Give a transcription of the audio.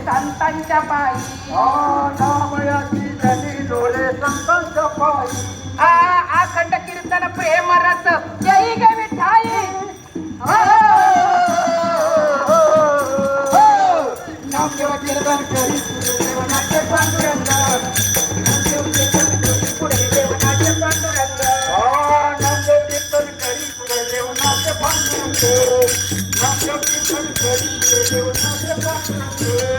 संतांच्या पायी नामयाची झाली डोळे संतांच्या पायी संतांच्या पायी अखंड कीर्तन प्रेम रस जय गे विठाई नामदेव कीर्तन करी देवनाचे पांडुरंग नामदेव कीर्तन करी पुढे देवनाचे पांडुरंग नामदेव कीर्तन करी पुढे देवनाचे पांडुरंग नामदेव कीर्तन करी पुढे देवनाचे पांडुरंग